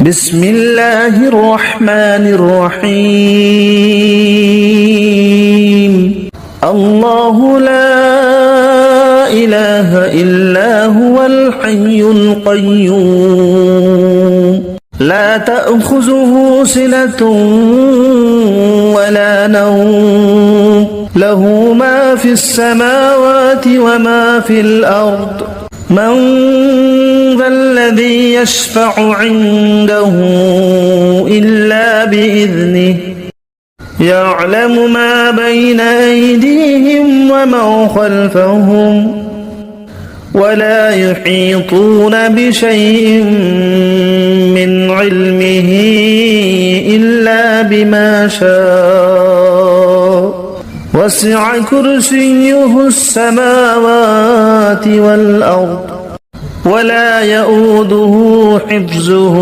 بسم الله الرحمن الرحيم الله لا إله إلا هو الحي القيوم لا تأخذه سنة ولا نوم له ما في السماوات وما في الأرض من ذا الذي يشفع عنده إلا بإذنه يعلم ما بين أيديهم وما خلفهم ولا يحيطون بشيء من علمه إلا بما شاء وسع كرسيه السماوات والأرض ولا يؤوده حفظه